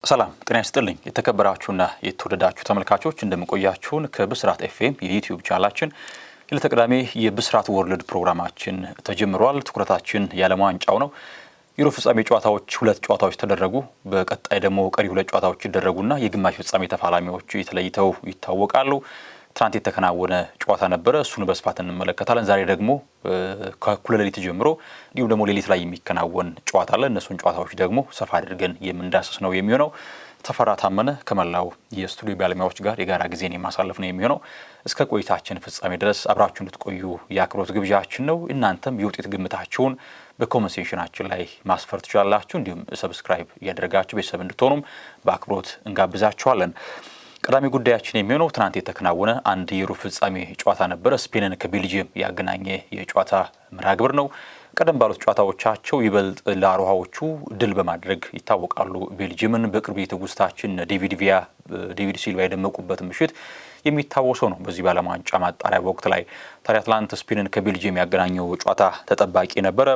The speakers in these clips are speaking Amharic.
ሰላም ጤና ይስጥልኝ የተከበራችሁና የተወደዳችሁ ተመልካቾች እንደምቆያችሁን ከብስራት ኤፍኤም የዩቲዩብ ቻናላችን ለተቀዳሚ የብስራት ወርልድ ፕሮግራማችን ተጀምሯል። ትኩረታችን የዓለም ዋንጫው ነው። የሩብ ፍጻሜ ጨዋታዎች ሁለት ጨዋታዎች ተደረጉ። በቀጣይ ደግሞ ቀሪ ሁለት ጨዋታዎች ይደረጉና የግማሽ ፍጻሜ ተፋላሚዎች ተለይተው ይታወቃሉ። ትናንት የተከናወነ ጨዋታ ነበረ። እሱን በስፋት እንመለከታለን። ዛሬ ደግሞ ከእኩለ ሌሊት ጀምሮ እንዲሁም ደግሞ ሌሊት ላይ የሚከናወን ጨዋታ አለ። እነሱን ጨዋታዎች ደግሞ ሰፋ አድርገን የምንዳስስ ነው የሚሆነው። ተፈራ ታመነ ከመላው የስቱዲዮ ባለሙያዎች ጋር የጋራ ጊዜን የማሳለፍ ነው የሚሆነው። እስከ ቆይታችን ፍጻሜ ድረስ አብራችሁ እንድትቆዩ የአክብሮት ግብዣችን ነው። እናንተም የውጤት ግምታችሁን በኮሜንት ሴክሽናችን ላይ ማስፈር ትችላላችሁ። እንዲሁም ሰብስክራይብ እያደረጋችሁ ቤተሰብ እንድትሆኑም በአክብሮት እንጋብዛችኋለን። ቀዳሚ ጉዳያችን የሚሆነው ትናንት የተከናወነ አንድ የሩብ ፍጻሜ ጨዋታ ነበረ። ስፔንን ከቤልጂየም ያገናኘ የጨዋታ መርሃ ግብር ነው። ቀደም ባሉት ጨዋታዎቻቸው ይበልጥ ለአሮሃዎቹ ድል በማድረግ ይታወቃሉ። ቤልጂየምን በቅርብ ትውስታችን ዴቪድ ሲልቫ የደመቁበት ምሽት የሚታወሰው ነው። በዚህ በዓለም ዋንጫ ማጣሪያ ወቅት ላይ ታዲያ ትናንት ስፔንን ከቤልጂየም ያገናኘው ጨዋታ ተጠባቂ ነበረ።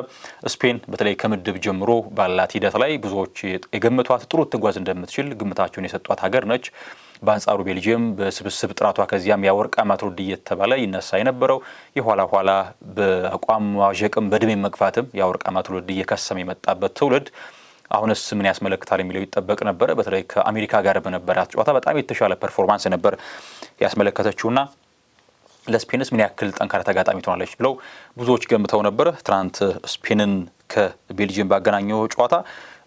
ስፔን በተለይ ከምድብ ጀምሮ ባላት ሂደት ላይ ብዙዎች የገመቷት ጥሩ ትጓዝ እንደምትችል ግምታቸውን የሰጧት ሀገር ነች። በአንጻሩ ቤልጂየም በስብስብ ጥራቷ ከዚያም የወርቃማ ትውልድ እየተባለ ይነሳ የነበረው የኋላ በአቋም ማዠቅም በእድሜ መግፋትም የወርቃማ ትውልድ እየከሰመ የመጣበት ትውልድ አሁንስ ምን ያስመለክታል የሚለው ይጠበቅ ነበረ። በተለይ ከአሜሪካ ጋር በነበራት ጨዋታ በጣም የተሻለ ፐርፎርማንስ ነበር ያስመለከተችውና ለስፔንስ ምን ያክል ጠንካራ ተጋጣሚ ትሆናለች ብለው ብዙዎች ገምተው ነበር። ትናንት ስፔንን ከቤልጂየም ባገናኘው ጨዋታ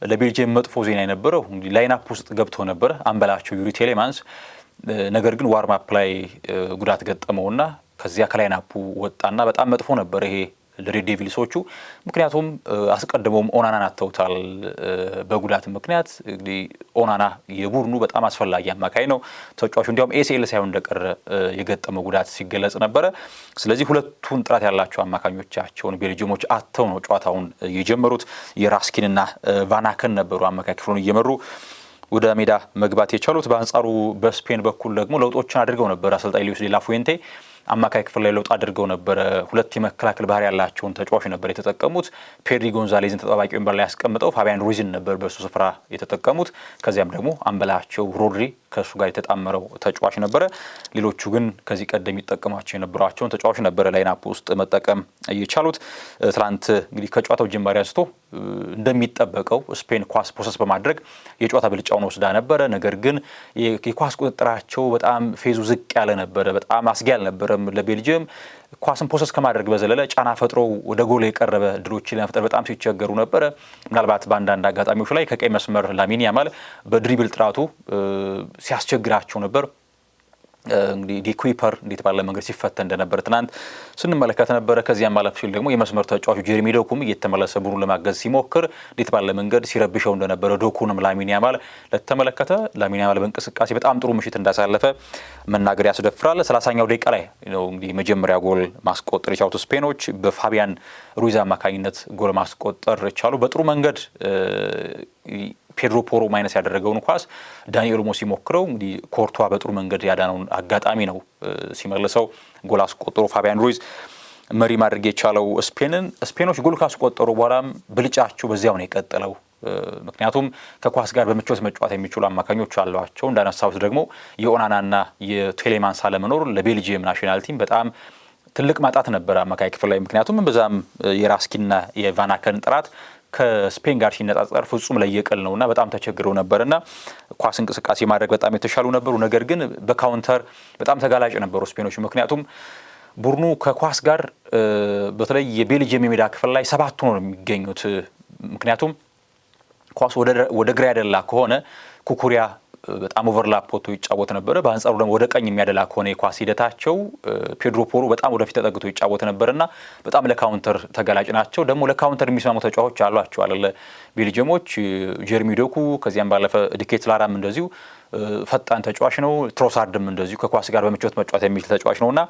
ለቤልጂየም መጥፎ ዜና የነበረው እንግዲህ ላይናፕ ውስጥ ገብቶ ነበር አምበላቸው ዩሪ ቴሌማንስ። ነገር ግን ዋርማፕ ላይ ጉዳት ገጠመውና ከዚያ ከላይናፑ ወጣና በጣም መጥፎ ነበር ይሄ ለሬድ ዴቪልሶቹ። ምክንያቱም አስቀድሞም ኦናናን አጥተውታል በጉዳት ምክንያት። እንግዲህ ኦናና የቡድኑ በጣም አስፈላጊ አማካይ ነው ተጫዋቹ። እንዲያውም ኤሲኤል ሳይሆን እንደቀረ የገጠመው ጉዳት ሲገለጽ ነበረ። ስለዚህ ሁለቱን ጥራት ያላቸው አማካኞቻቸውን ቤልጂየሞች አጥተው ነው ጨዋታውን የጀመሩት። የራስኪንና ቫናከን ነበሩ አማካይ ክፍሉን እየመሩ ወደ ሜዳ መግባት የቻሉት። በአንጻሩ በስፔን በኩል ደግሞ ለውጦችን አድርገው ነበር አሰልጣኝ ሉዊስ ዴላ ፉዌንቴ። አማካይ ክፍል ላይ ለውጥ አድርገው ነበረ። ሁለት የመከላከል ባህሪ ያላቸውን ተጫዋች ነበር የተጠቀሙት። ፔድሪ ጎንዛሌዝን ተጠባባቂ ወንበር ላይ ያስቀምጠው ፋቢያን ሩይዝን ነበር በሱ ስፍራ የተጠቀሙት። ከዚያም ደግሞ አምበላቸው ሮድሪ ከሱ ጋር የተጣመረው ተጫዋች ነበረ። ሌሎቹ ግን ከዚህ ቀደም የሚጠቀሟቸው የነበሯቸውን ተጫዋች ነበረ ላይናፕ ውስጥ መጠቀም እየቻሉት። ትናንት እንግዲህ ከጨዋታው ጀማሪ አንስቶ እንደሚጠበቀው ስፔን ኳስ ፕሮሰስ በማድረግ የጨዋታ ብልጫውን ወስዳ ነበረ። ነገር ግን የኳስ ቁጥጥራቸው በጣም ፌዙ ዝቅ ያለ ነበረ። በጣም አስጊ አልነበረም ለቤልጂየም። ኳስን ፕሮሰስ ከማድረግ በዘለለ ጫና ፈጥሮ ወደ ጎል የቀረበ ድሎችን ለመፍጠር በጣም ሲቸገሩ ነበረ። ምናልባት በአንዳንድ አጋጣሚዎች ላይ ከቀይ መስመር ላሚን ያማል በድሪብል ጥራቱ ሲያስቸግራቸው ነበር። እንግዲህ ዲኩይፐር እንዴት ባለ መንገድ ሲፈተን እንደነበር ትናንት ስንመለከት ነበረ። ከዚያም ማለፍ ሲል ደግሞ የመስመር ተጫዋቹ ጄሬሚ ዶኩም እየተመለሰ ቡድኑን ለማገዝ ሲሞክር እንዴት ባለ መንገድ ሲረብሸው እንደነበረ ዶኩንም ላሚን ያማል ለተመለከተ። ላሚን ያማል በእንቅስቃሴ በጣም ጥሩ ምሽት እንዳሳለፈ መናገር ያስደፍራል። 30ኛው ደቂቃ ላይ ነው እንግዲህ መጀመሪያ ጎል ማስቆጠር የቻሉት ስፔኖች። በፋቢያን ሩይዝ አማካኝነት ጎል ማስቆጠር ቻሉ። በጥሩ መንገድ ፔድሮ ፖሮ ማይነስ ያደረገውን ኳስ ዳንኤል ኦልሞ ሲሞክረው እንግዲህ ኮርቷ በጥሩ መንገድ ያዳነውን አጋጣሚ ነው ሲመልሰው ጎል አስቆጥሮ ፋቢያን ሩይዝ መሪ ማድረግ የቻለው ስፔኖች ጎል ካስቆጠሩ በኋላም ብልጫቸው በዚያው ነው የቀጠለው። ምክንያቱም ከኳስ ጋር በምቾት መጫወት የሚችሉ አማካኞች አሏቸው። እንዳነሳሁት ደግሞ የኦናናና የቴሌማንስ አለመኖር ለቤልጂየም ናሽናል ቲም በጣም ትልቅ ማጣት ነበር አማካይ ክፍል ላይ። ምክንያቱም በዛም የራስኪና የቫናከን ጥራት ከስፔን ጋር ሲነጻጸር ፍጹም ለየቅል ነውና በጣም ተቸግረው ነበርና ኳስ እንቅስቃሴ ማድረግ በጣም የተሻሉ ነበሩ። ነገር ግን በካውንተር በጣም ተጋላጭ ነበሩ ስፔኖች። ምክንያቱም ቡድኑ ከኳስ ጋር በተለይ የቤልጂየም የሜዳ ክፍል ላይ 7 ሆነው የሚገኙት። ምክንያቱም ኳስ ወደ ግራ ያደላ ከሆነ ኩኩሪያ በጣም ኦቨርላፕ ወጥቶ ይጫወት ነበረ። በአንጻሩ ደግሞ ወደ ቀኝ የሚያደላ ከሆነ የኳስ ሂደታቸው ፔድሮ ፖሮ በጣም ወደፊት ተጠግቶ ይጫወት ነበርና በጣም ለካውንተር ተጋላጭ ናቸው። ደግሞ ለካውንተር የሚስማሙ ተጫዋቾች አሏቸው አለ ቤልጂየሞች። ጄሬሚ ዶኩ ከዚያም ባለፈ ዲኬትላራም እንደዚሁ ፈጣን ተጫዋች ነው። ትሮሳርድም እንደዚሁ ከኳስ ጋር በምቾት መጫወት የሚችል ተጫዋች ነውና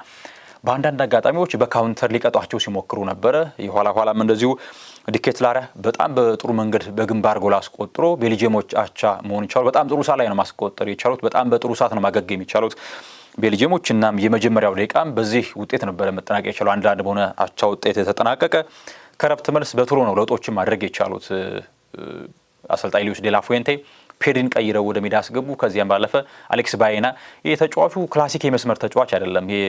በአንዳንድ አጋጣሚዎች በካውንተር ሊቀጧቸው ሲሞክሩ ነበረ። የኋላም እንደዚሁ ዲኬትላራ በጣም በጥሩ መንገድ በግንባር ጎል አስቆጥሮ ቤልጂየሞች አቻ መሆን ይቻሉ። በጣም ጥሩ ሰዓት ላይ ነው ማስቆጠር የቻሉት። በጣም በጥሩ ሰዓት ነው ማገገም የቻሉት ቤልጂየሞች። እናም የመጀመሪያው ደቂቃም በዚህ ውጤት ነበረ መጠናቀቅ የቻለው። 1-1 በሆነ አቻ ውጤት የተጠናቀቀ። ከረፍት መልስ በቶሎ ነው ለውጦችን ማድረግ የቻሉት አሰልጣኝ ሉዊስ ዴላ ፉዌንቴ ፔድሪን ቀይረው ወደ ሜዳ አስገቡ። ከዚያም ባለፈ አሌክስ ባይና የተጫዋቹ ክላሲክ የመስመር ተጫዋች አይደለም። ይሄ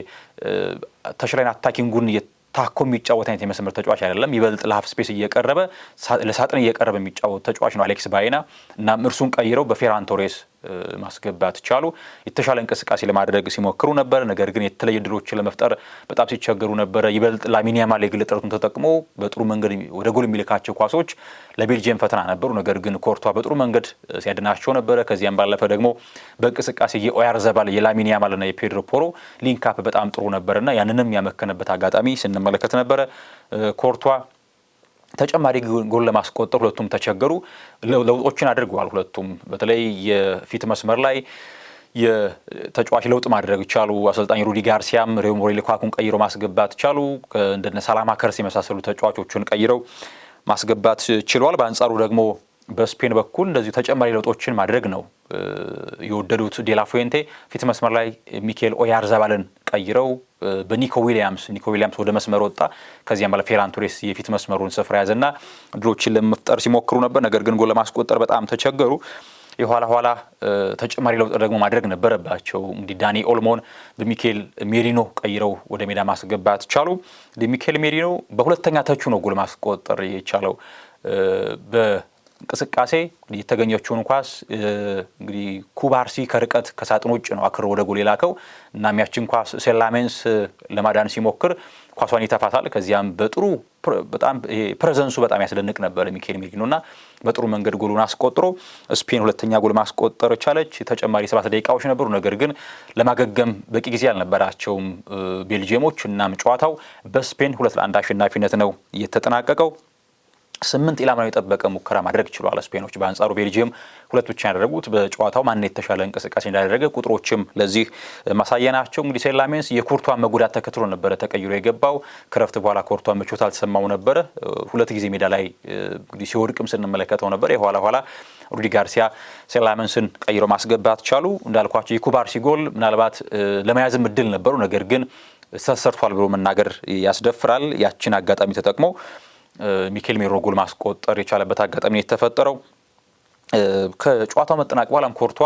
ተሽላይን አታኪንጉን ታኮ የሚጫወት አይነት የመስመር ተጫዋች አይደለም። ይበልጥ ለሀፍ ስፔስ እየቀረበ ለሳጥን እየቀረበ የሚጫወት ተጫዋች ነው አሌክስ ባይና እና እርሱን ቀይረው በፌራን ቶሬስ ማስገባት ቻሉ። የተሻለ እንቅስቃሴ ለማድረግ ሲሞክሩ ነበር፣ ነገር ግን የተለየ ድሎችን ለመፍጠር በጣም ሲቸገሩ ነበር። ይበልጥ ላሚን ያማል የግል ጥረቱን ተጠቅሞ በጥሩ መንገድ ወደ ጎል የሚልካቸው ኳሶች ለቤልጂየም ፈተና ነበሩ፣ ነገር ግን ኮርቷ በጥሩ መንገድ ሲያድናቸው ነበረ። ከዚያም ባለፈ ደግሞ በእንቅስቃሴ የኦያርዛባል የላሚን ያማልና የፔድሮ ፖሮ ሊንካፕ በጣም ጥሩ ነበርና ያንንም ያመከነበት አጋጣሚ ስንመለከት ነበረ። ኮርቷ ተጨማሪ ጎል ለማስቆጠር ሁለቱም ተቸገሩ። ለውጦችን አድርገዋል። ሁለቱም በተለይ የፊት መስመር ላይ የተጫዋች ለውጥ ማድረግ ቻሉ። አሰልጣኝ ሩዲ ጋርሲያም ሮሜሉ ሉካኩን ቀይረው ማስገባት ቻሉ። እንደነ ሰላማ ከርስ የመሳሰሉ ተጫዋቾችን ቀይረው ማስገባት ችሏል። በአንጻሩ ደግሞ በስፔን በኩል እንደዚሁ ተጨማሪ ለውጦችን ማድረግ ነው የወደዱት ዴላፉዌንቴ። ፊት መስመር ላይ ሚኬል ኦያርዛባልን ቀይረው በኒኮ ዊሊያምስ ወደ መስመር ወጣ። ከዚያም በኋላ ፌራን ቶሬስ የፊት መስመሩን ስፍራ ያዘና ድሎችን ለመፍጠር ሲሞክሩ ነበር፣ ነገር ግን ጎል ለማስቆጠር በጣም ተቸገሩ። የኋላ ተጨማሪ ለውጥ ደግሞ ማድረግ ነበረባቸው። እንግዲህ ዳኒ ኦልሞን በሚኬል ሜሪኖ ቀይረው ወደ ሜዳ ማስገባት ቻሉ። ሚኬል ሜሪኖ በሁለተኛ ተቹ ነው ጎል ማስቆጠር የቻለው። እንቅስቃሴ የተገኘችውን ኳስ እንግዲህ ኩባርሲ ከርቀት ከሳጥን ውጭ ነው አክሮ ወደ ጎል የላከው እና ያችን ኳስ ሴላሜንስ ለማዳን ሲሞክር ኳሷን ይተፋታል። ከዚያም በጥሩ በጣም ፕሬዘንሱ በጣም ያስደንቅ ነበር ሚኬል ሜሪኖና በጥሩ መንገድ ጎሉን አስቆጥሮ ስፔን ሁለተኛ ጎል ማስቆጠር ቻለች። ተጨማሪ 7 ደቂቃዎች ነበሩ፣ ነገር ግን ለማገገም በቂ ጊዜ አልነበራቸውም ቤልጂየሞች። እናም ጨዋታው በስፔን 2-1 አሸናፊነት ነው የተጠናቀቀው። 8 ኢላማውን የጠበቀ ሙከራ ማድረግ ችሏል ስፔኖች። በአንጻሩ ቤልጂየም 2 ብቻ ያደረጉት። በጨዋታው ማን የተሻለ እንቅስቃሴ እንዳደረገ ቁጥሮችም ለዚህ ማሳያ ናቸው። እንግዲህ ሴላሜንስ የኮርቷን መጎዳት ተከትሎ ነበረ ተቀይሮ የገባው። ከረፍት በኋላ ኮርቷን ምቾት አልተሰማው ነበረ። 2 ጊዜ ሜዳ ላይ እንግዲህ ሲወድቅም ስንመለከተው ነበር። የኋላ ሩዲ ጋርሲያ ሴላሜንስን ቀይሮ ማስገባት ቻሉ። እንዳልኳቸው የኩባርሲ ጎል ምናልባት ለመያዝም እድል ነበሩ፣ ነገር ግን ተሰርቷል ብሎ መናገር ያስደፍራል። ያችን አጋጣሚ ተጠቅሞ ሚኬል ሜሪኖ ጎል ማስቆጠር የቻለበት አጋጣሚ የተፈጠረው። ከጨዋታው መጠናቀቅ በኋላም ኮርቷ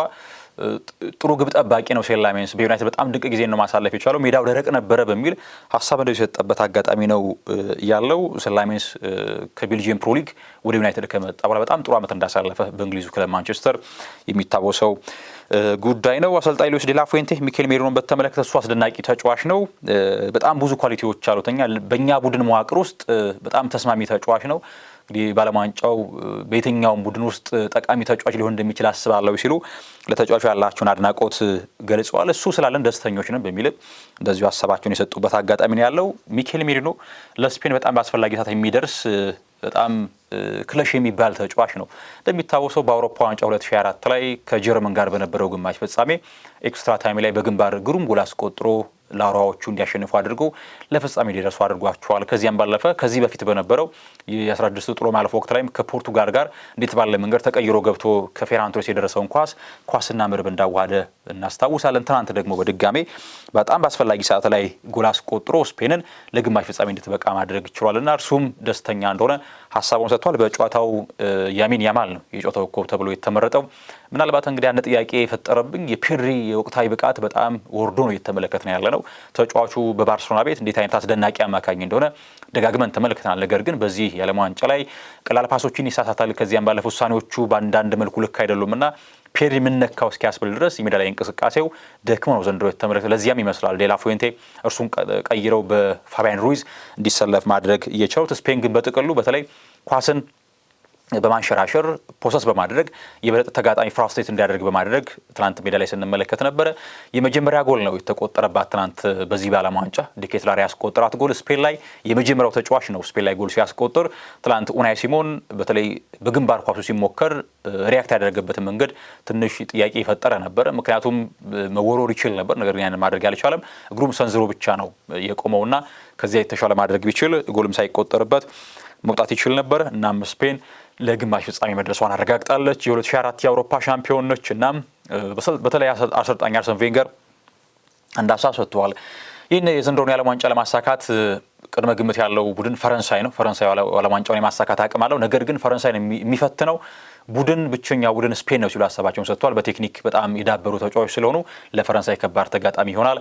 ጥሩ ግብ ጠባቂ ነው ሴላሜንስ በዩናይትድ በጣም ድንቅ ጊዜ ነው ማሳለፍ የቻለው፣ ሜዳው ደረቅ ነበረ በሚል ሀሳብ እንደዚህ የሰጠበት አጋጣሚ ነው ያለው። ሴላሜንስ ከቤልጂየም ፕሮ ሊግ ወደ ዩናይትድ ከመጣ በኋላ በጣም ጥሩ ዓመት እንዳሳለፈ በእንግሊዙ ክለብ ማንቸስተር የሚታወሰው ጉዳይ ነው። አሰልጣኝ ሉዊስ ዴላፉዌንቴ ሚኬል ሜሪኖን በተመለከተ እሱ አስደናቂ ተጫዋች ነው፣ በጣም ብዙ ኳሊቲዎች አሉት፣ በእኛ ቡድን መዋቅር ውስጥ በጣም ተስማሚ ተጫዋች ነው፣ እንግዲህ ባለም ዋንጫው በየትኛውም ቡድን ውስጥ ጠቃሚ ተጫዋች ሊሆን እንደሚችል አስባለሁ ሲሉ ለተጫዋቹ ያላቸውን አድናቆት ገልጸዋል። እሱ ስላለን ደስተኞች ነን በሚልም እንደዚሁ ሀሳባቸውን የሰጡበት አጋጣሚ ነው ያለው። ሚኬል ሜሪኖ ለስፔን በጣም በአስፈላጊ ሰዓት የሚደርስ በጣም ክለሽ የሚባል ተጫዋች ነው። እንደሚታወሰው በአውሮፓ ዋንጫ 2004 ላይ ከጀርመን ጋር በነበረው ግማሽ ፍጻሜ ኤክስትራ ታይም ላይ በግንባር ግሩም ጎል አስቆጥሮ ላሯዎቹ እንዲያሸንፉ አድርጎ ለፍጻሜ እንዲደርሱ አድርጓቸዋል። ከዚያም ባለፈ ከዚህ በፊት በነበረው የ16 ጥሎ ማለፍ ወቅት ላይም ከፖርቱጋል ጋር እንዴት ባለ መንገድ ተቀይሮ ገብቶ ከፌራን ቶሬስ የደረሰውን ኳስና መረብ እንዳዋሃደ እናስታውሳለን። ትናንት ደግሞ በድጋሜ በጣም በአስፈላጊ ሰዓት ላይ ጎል አስቆጥሮ ስፔንን ለግማሽ ፍጻሜ እንድትበቃ ማድረግ ይችላልና እርሱም ደስተኛ እንደሆነ ሀሳቡን ሰጥቷል። በጨዋታው ላሚን ያማል ነው የጨዋታው ኮከብ ተብሎ የተመረጠው። ምናልባት እንግዲህ አንድ ጥያቄ የፈጠረብኝ የፔድሪ የወቅታዊ ብቃት በጣም ወርዶ ነው እየተመለከትን ያለ ነው። ተጫዋቹ በባርሴሎና ቤት እንዴት አይነት አስደናቂ አማካኝ እንደሆነ ደጋግመን ተመልክተናል። ነገር ግን በዚህ የዓለም ዋንጫ ላይ ቀላል ፓሶችን ይሳሳታል። ከዚያም ባለፈ ውሳኔዎቹ በአንዳንድ መልኩ ልክ አይደሉምና ፔድሪ የምነካው እስኪያስብል ድረስ የሜዳ ላይ እንቅስቃሴው ደክሞ ነው ዘንድሮ የተመለከተ። ለዚያም ይመስላል ዴላፉዌንቴ እርሱን ቀይረው በፋቢያን ሩይዝ እንዲሰለፍ ማድረግ እየቻሉት። ስፔን ግን በጥቅሉ በተለይ ኳስን በማንሸራሸር ፖሰስ በማድረግ የበለጠ ተጋጣሚ ፍራስትሬት እንዲያደርግ በማድረግ ትናንት ሜዳ ላይ ስንመለከት ነበረ። የመጀመሪያ ጎል ነው የተቆጠረባት ትናንት በዚህ በዓለም ዋንጫ ዲኬትላር ያስቆጠራት ጎል ስፔን ላይ የመጀመሪያው ተጫዋች ነው ስፔን ላይ ጎል ሲያስቆጥር። ትናንት ኡናይ ሲሞን በተለይ በግንባር ኳሱ ሲሞከር ሪያክት ያደረገበትን መንገድ ትንሽ ጥያቄ የፈጠረ ነበር። ምክንያቱም መወርወር ይችል ነበር፣ ነገር ግን ያንን ማድረግ ያልቻለም እግሩም ሰንዝሮ ብቻ ነው የቆመውና ከዚያ የተሻለ ማድረግ ቢችል ጎልም ሳይቆጠርበት መውጣት ይችል ነበር። እናም ስፔን ለግማሽ ፍጻሜ መድረሷን አረጋግጣለች። የ2004 የአውሮፓ ሻምፒዮን ነች። እናም በተለይ አሰልጣኝ አርሰን ቬንገር እንዳሳብ ሰጥተዋል። ይህን የዘንድሮውን የዓለም ዋንጫ ለማሳካት ቅድመ ግምት ያለው ቡድን ፈረንሳይ ነው። ፈረንሳይ ዓለም ዋንጫውን የማሳካት አቅም አለው። ነገር ግን ፈረንሳይን የሚፈትነው ቡድን ብቸኛ ቡድን ስፔን ነው ሲሉ ሀሳባቸውን ሰጥተዋል። በቴክኒክ በጣም የዳበሩ ተጫዋቾች ስለሆኑ ለፈረንሳይ ከባድ ተጋጣሚ ይሆናል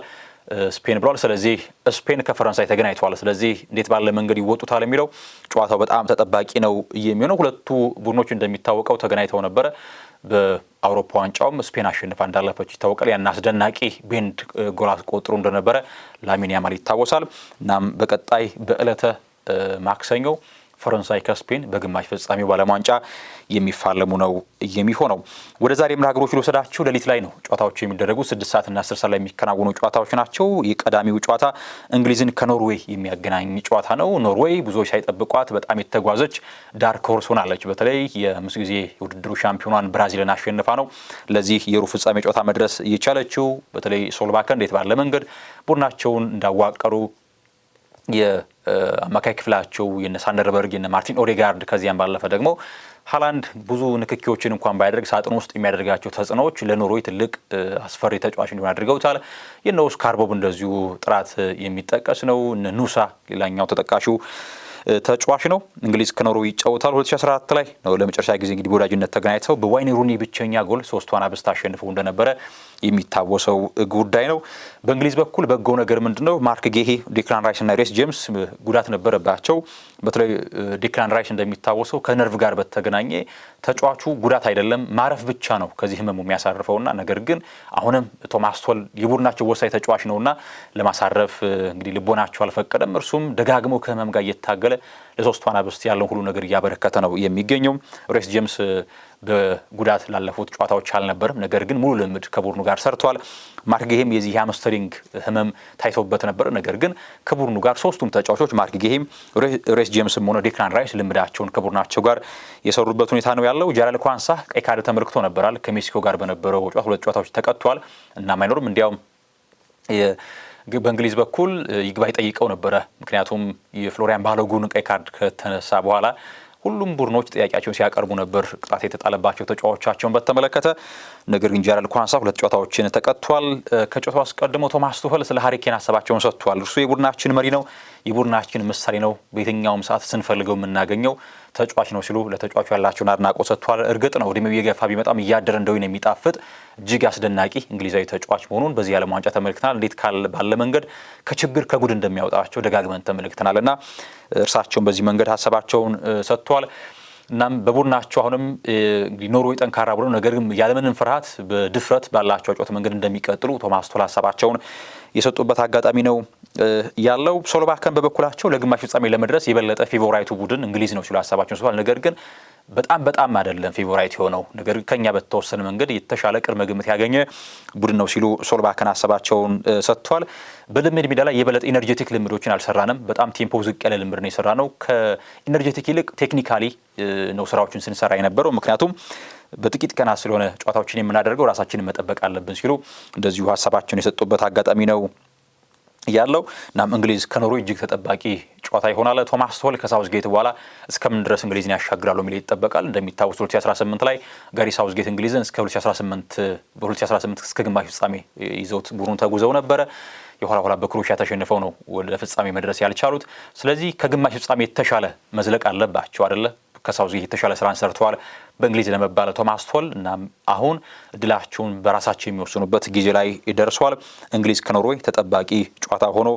ስፔን ብለዋል። ስለዚህ ስፔን ከፈረንሳይ ተገናኝተዋል። ስለዚህ እንዴት ባለ መንገድ ይወጡታል የሚለው ጨዋታው በጣም ተጠባቂ ነው የሚሆነው። ሁለቱ ቡድኖች እንደሚታወቀው ተገናኝተው ነበረ። በአውሮፓ ዋንጫውም ስፔን አሸንፋ እንዳለፈች ይታወቃል። ያን አስደናቂ ቤንድ ጎል አስቆጥሮ እንደነበረ ላሚን ያማል ይታወሳል። እናም በቀጣይ በዕለተ ማክሰኞ ፈረንሳይ ከስፔን በግማሽ ፍጻሜው በዓለም ዋንጫ የሚፋለሙ ነው የሚሆነው። ወደ ዛሬ ምራ ሀገሮች ልወሰዳችሁ። ሌሊት ላይ ነው ጨዋታዎቹ የሚደረጉት 6 ሰዓትና 10 ሰዓት ላይ የሚከናወኑ ጨዋታዎች ናቸው። የቀዳሚው ጨዋታ እንግሊዝን ከኖርዌይ የሚያገናኝ ጨዋታ ነው። ኖርዌይ ብዙዎች ሳይጠብቋት በጣም የተጓዘች ዳርክ ሆርስ ሆናለች። በተለይ የአምስት ጊዜ የውድድሩ ሻምፒዮኗን ብራዚልን አሸንፋ ነው ለዚህ የሩብ ፍጻሜ ጨዋታ መድረስ የቻለችው። በተለይ ሶልባከን እንዴት ባለ መንገድ ቡድናቸውን እንዳዋቀሩ የአማካይ ክፍላቸው የነ ሳንደርበርግ የነ ማርቲን ኦዴጋርድ ከዚያም ባለፈ ደግሞ ሃላንድ ብዙ ንክኪዎችን እንኳን ባያደርግ ሳጥን ውስጥ የሚያደርጋቸው ተጽዕኖዎች ለኖርዌይ ትልቅ አስፈሪ ተጫዋች እንዲሆን አድርገውታል። የነ ኦስካር ቦብ እንደዚሁ ጥራት የሚጠቀስ ነው። እነ ኑሳ ሌላኛው ተጠቃሹ ተጫዋች ነው። እንግሊዝ ከኖርዌይ ይጫወታል። 2014 ላይ ነው ለመጨረሻ ጊዜ እንግዲህ በወዳጅነት ተገናኝተው በዋይኔ ሩኒ ብቸኛ ጎል 3-1 አሸንፈው እንደነበረ የሚታወሰው ጉዳይ ነው። በእንግሊዝ በኩል በጎ ነገር ምንድነው? ማርክ ጌሂ፣ ዴክላን ራይስ እና ሬስ ጄምስ ጉዳት ነበረባቸው። በተለይ ዴክላን ራይስ እንደሚታወሰው ከነርቭ ጋር በተገናኘ ተጫዋቹ ጉዳት አይደለም ማረፍ ብቻ ነው ከዚህ ህመሙ የሚያሳርፈውና ነገር ግን አሁንም ቶማስ ቶል የቡድናቸው ወሳኝ ተጫዋች ነውና ለማሳረፍ እንግዲህ ልቦናቸው አልፈቀደም። እርሱም ደጋግሞ ከህመም ጋር እየታገለ ለ3-1 ያለውን ሁሉ ነገር እያበረከተ ነው የሚገኘው። ሬስ ጄምስ በጉዳት ላለፉት ጨዋታዎች አልነበረም፣ ነገር ግን ሙሉ ልምድ ከቡድኑ ጋር ሰርቷል። ማርክ ጌሂም የዚህ ሃምስትሪንግ ህመም ታይቶበት ነበር፣ ነገር ግን ከቡድኑ ጋር ሶስቱም ተጫዋቾች ማርክ ጌሂም፣ ሬስ ጄምስም ሆነ ዴክላን ራይስ ልምዳቸውን ከቡድናቸው ጋር የሰሩበት ሁኔታ ነው ያለው። ጃረል ኳንሳ ቀይ ካርድ ተመልክቶ ነበራል። ከሜክሲኮ ጋር በነበረው ጨዋታ 2 ጨዋታዎች ተቀጥቷል እና አይኖርም። እንዲያውም በእንግሊዝ በኩል ይግባኝ ጠይቀው ነበረ። ምክንያቱም የፍሎሪያን ባሎጉን ቀይ ካርድ ከተነሳ በኋላ ሁሉም ቡድኖች ጥያቄያቸውን ሲያቀርቡ ነበር ቅጣት የተጣለባቸው ተጫዋቾቻቸውን በተመለከተ። ነገር ግን ጃረል ኳንሳ 2 ጨዋታዎችን ተቀጥቷል። ከጨዋታው አስቀድሞ ቶማስ ቱኸል ስለ ሃሪ ኬን ሀሳባቸውን ሰጥቷል። እርሱ የቡድናችን መሪ ነው፣ የቡድናችን ምሳሌ ነው፣ በየትኛውም ሰዓት ስንፈልገው የምናገኘው ተጫዋች ነው ሲሉ ለተጫዋቹ ያላቸውን አድናቆት ሰጥቷል። እርግጥ ነው እድሜው እየገፋ ቢመጣም እያደረ እንደሆነ የሚጣፍጥ እጅግ አስደናቂ እንግሊዛዊ ተጫዋች መሆኑን በዚህ ዓለም ዋንጫ ተመልክተናል። እንዴት ባለ መንገድ ከችግር ከጉድ እንደሚያወጣቸው ደጋግመን ተመልክተናል እና እርሳቸውን በዚህ መንገድ ሀሳባቸውን ሰጥቷል። እናም በቡድናቸው አሁንም ኖርዌይ ጠንካራ ቡድን፣ ነገር ግን ያለምንም ፍርሃት በድፍረት ባላቸው ጨዋታ መንገድ እንደሚቀጥሉ ቶማስ ቶል ሀሳባቸውን የሰጡበት አጋጣሚ ነው ያለው። ሶልባከን በበኩላቸው ለግማሽ ፍጻሜ ለመድረስ የበለጠ ፌቮራይቱ ቡድን እንግሊዝ ነው ሲሉ ሀሳባቸውን ሰጥቷል። ነገር ግን በጣም አይደለም ፌቮራይት የሆነው፣ ነገር ግን ከኛ በተወሰነ መንገድ የተሻለ ቅድመ ግምት ያገኘ ቡድን ነው ሲሉ ሶልባከን ሀሳባቸውን ሰጥቷል። በልምድ ሜዳ ላይ የበለጠ ኢነርጄቲክ ልምዶችን አልሰራንም። በጣም ቴምፖ ዝቅ ያለ ልምድ ነው የሰራ ነው። ከኢነርጄቲክ ይልቅ ቴክኒካሊ ነው ስራዎችን ስንሰራ የነበረው። ምክንያቱም በጥቂት ቀናት ስለሆነ ጨዋታዎችን የምናደርገው ራሳችንን መጠበቅ አለብን ሲሉ እንደዚሁ ሀሳባቸውን የሰጡበት አጋጣሚ ነው ያለው። እናም እንግሊዝ ከኖርዌይ እጅግ ተጠባቂ ጨዋታ ይሆናል። ቶማስ ቱኸል ከሳውዝጌት በኋላ እስከምን ድረስ እንግሊዝን ያሻግራሉ የሚል ይጠበቃል። እንደሚታወስ 2018 ላይ ጋሪ ሳውዝጌት እንግሊዝን እስከ 2018 እስከ ግማሽ ፍጻሜ ይዘውት ቡድኑን ተጉዘው ነበረ። የኋላ በክሮኤሺያ ተሸንፈው ነው ወደ ፍጻሜ መድረስ ያልቻሉት። ስለዚህ ከግማሽ ፍጻሜ የተሻለ መዝለቅ አለባቸው አይደለ? ከሳውዝጌት የተሻለ ስራን ሰርተዋል በእንግሊዝ ለመባለ ቶማስ ቱኸል እና አሁን እድላቸውን በራሳቸው የሚወስኑበት ጊዜ ላይ ደርሰዋል። እንግሊዝ ከኖርዌይ ተጠባቂ ጨዋታ ሆኖ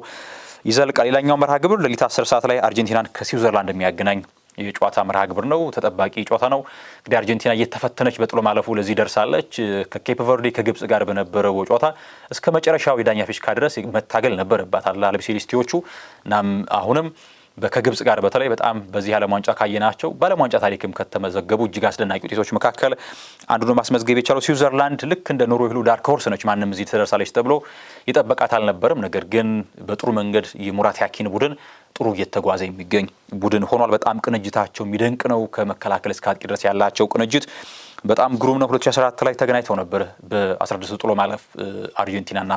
ይዘልቃል። ሌላኛው መርሃ ግብር ሌሊት 10 ሰዓት ላይ አርጀንቲናን ከስዊዘርላንድ የሚያገናኝ የጨዋታ መርሃ ግብር ነው። ተጠባቂ ጨዋታ ነው። እንግዲህ አርጀንቲና እየተፈተነች በጥሎ ማለፉ ለዚህ ደርሳለች። ከኬፕ ቨርዴ ከግብጽ ጋር በነበረው ጨዋታ እስከ መጨረሻው የዳኛ ፊሽካ ድረስ መታገል ነበረባት አልቢ ሴሌስቲዎቹ። እናም አሁንም ከግብጽ ጋር በተለይ በጣም በዚህ ዓለም ዋንጫ ካየናቸው በዓለም ዋንጫ ታሪክም ከተመዘገቡ እጅግ አስደናቂ ውጤቶች መካከል አንዱ ነው ማስመዝገብ የቻለው። ስዊዘርላንድ ልክ እንደ ኖርዌይ ሁሉ ዳርክ ሆርስ ነች። ማንም እዚህ ትደርሳለች ተብሎ ይጠበቃት አልነበረም። ነገር ግን በጥሩ መንገድ የሙራት ያኪን ቡድን ጥሩ እየተጓዘ የሚገኝ ቡድን ሆኗል። በጣም ቅንጅታቸው የሚደንቅ ነው። ከመከላከል እስከ አጥቂ ድረስ ያላቸው ቅንጅት በጣም ግሩም ነው። 2014 ላይ ተገናኝተው ነበር በ16 ጥሎ ማለፍ አርጀንቲናና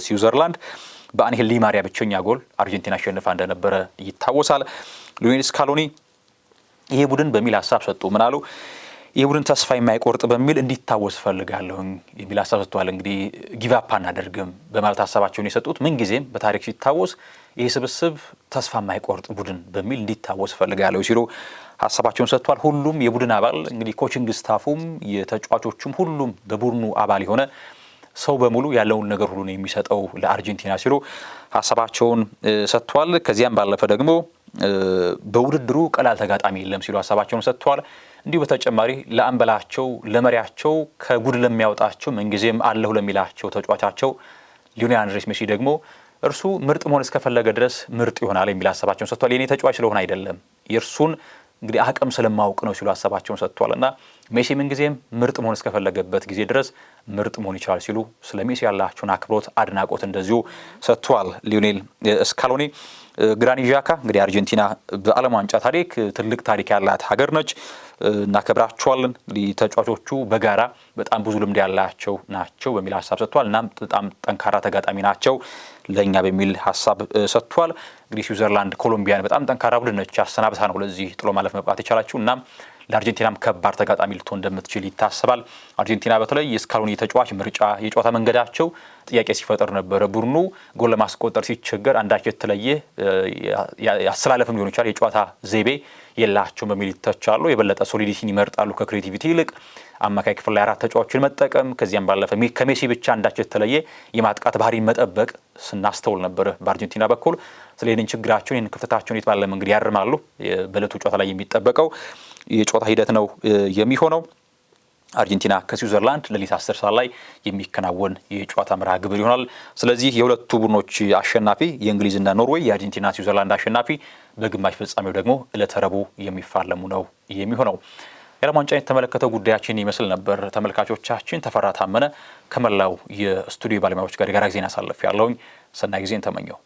ስዊዘርላንድ። በአንሄል ዲ ማሪያ ብቸኛ ጎል አርጀንቲና አሸንፋ እንደነበረ ይታወሳል። ሊዮኔል ስካሎኒ ይሄ ቡድን በሚል ሀሳብ ሰጡ። ምን አሉ? የቡድን ተስፋ የማይቆርጥ በሚል እንዲታወስ ፈልጋለሁ የሚል ሀሳብ ሰጥቷል። እንግዲህ ጊቭ አፕ አናደርግም በማለት ሀሳባቸውን የሰጡት ምንጊዜም በታሪክ ሲታወስ ይህ ስብስብ ተስፋ የማይቆርጥ ቡድን በሚል እንዲታወስ ፈልጋለሁ ሲሉ ሀሳባቸውን ሰጥቷል። ሁሉም የቡድን አባል እንግዲህ ኮቺንግ ስታፉም የተጫዋቾቹም ሁሉም በቡድኑ አባል የሆነ ሰው በሙሉ ያለውን ነገር ሁሉ ነው የሚሰጠው ለአርጀንቲና ሲሉ ሀሳባቸውን ሰጥቷል። ከዚያም ባለፈ ደግሞ በውድድሩ ቀላል ተጋጣሚ የለም ሲሉ ሀሳባቸውን ሰጥቷል። እንዲሁ በተጨማሪ ለአምበላቸው ለመሪያቸው ከጉድ ለሚያወጣቸው ምንጊዜም አለሁ ለሚላቸው ተጫዋቻቸው ሊዮኔል አንድሬስ ሜሲ ደግሞ እርሱ ምርጥ መሆን እስከፈለገ ድረስ ምርጥ ይሆናል የሚል ሀሳባቸውን ሰጥቷል። የኔ ተጫዋች ስለሆነ አይደለም የእርሱን እንግዲህ አቅም ስለማውቅ ነው ሲሉ ሀሳባቸውን ሰጥቷልና ሜሲ ምንጊዜም ምርጥ መሆን እስከፈለገበት ጊዜ ድረስ ምርጥ መሆን ይችላል ሲሉ ስለ ሜሲ ያላቸውን አክብሮት አድናቆት እንደዚሁ ሰጥቷል። ሊዮኔል ስካሎኒ ግራኒት ዣካ እንግዲህ አርጀንቲና በዓለም ዋንጫ ታሪክ ትልቅ ታሪክ ያላት ሀገር ነች፣ እናከብራቸዋለን። እንግዲህ ተጫዋቾቹ በጋራ በጣም ብዙ ልምድ ያላቸው ናቸው በሚል ሀሳብ ሰጥቷል። እናም በጣም ጠንካራ ተጋጣሚ ናቸው ለኛ በሚል ሀሳብ ሰጥቷል። እንግዲህ ስዊዘርላንድ ኮሎምቢያን በጣም ጠንካራ ቡድን ነች፣ አሰናብታ ነው ለዚህ ጥሎ ማለፍ መብቃት የቻላችሁ። እናም ለአርጀንቲናም ከባድ ተጋጣሚ ልትሆን እንደምትችል ይታሰባል። አርጀንቲና በተለይ የስካሎኒ ተጫዋች ምርጫ የጨዋታ መንገዳቸው ጥያቄ ሲፈጠር ነበረ። ቡድኑ ጎል ለማስቆጠር ሲቸገር አንዳቸው የተለየ ያስተላለፍም ሊሆን ይችላል የጨዋታ ዘይቤ የላቸውም በሚል ይተቻሉ። የበለጠ ሶሊዲቲን ይመርጣሉ ከክሬቲቪቲ ይልቅ አማካይ ክፍል ላይ 4 ተጫዋቾችን መጠቀም ከዚያም ባለፈ ከሜሲ ብቻ አንዳቸው የተለየ የማጥቃት ባህሪን መጠበቅ ስናስተውል ነበር በአርጀንቲና በኩል። ስለዚህ ችግራቸውን ይህን ክፍተታቸውን የት ባለ መንገድ ያርማሉ በእለቱ ጨዋታ ላይ የሚጠበቀው የጨዋታ ሂደት ነው የሚሆነው። አርጀንቲና ከስዊዘርላንድ ሌሊት 10 ሰዓት ላይ የሚከናወን የጨዋታ መርሃ ግብር ይሆናል። ስለዚህ የሁለቱ ቡድኖች አሸናፊ የእንግሊዝና ኖርዌይ፣ የአርጀንቲና ስዊዘርላንድ አሸናፊ በግማሽ ፍጻሜው ደግሞ ዕለተ ረቡዕ የሚፋለሙ ነው የሚሆነው። የዓለም ዋንጫን የተመለከተው ጉዳያችን ይመስል ነበር። ተመልካቾቻችን ተፈራ ታመነ ከመላው የስቱዲዮ ባለሙያዎች ጋር ጊዜን አሳልፍ ያለውኝ ሰናይ ጊዜን ተመኘው።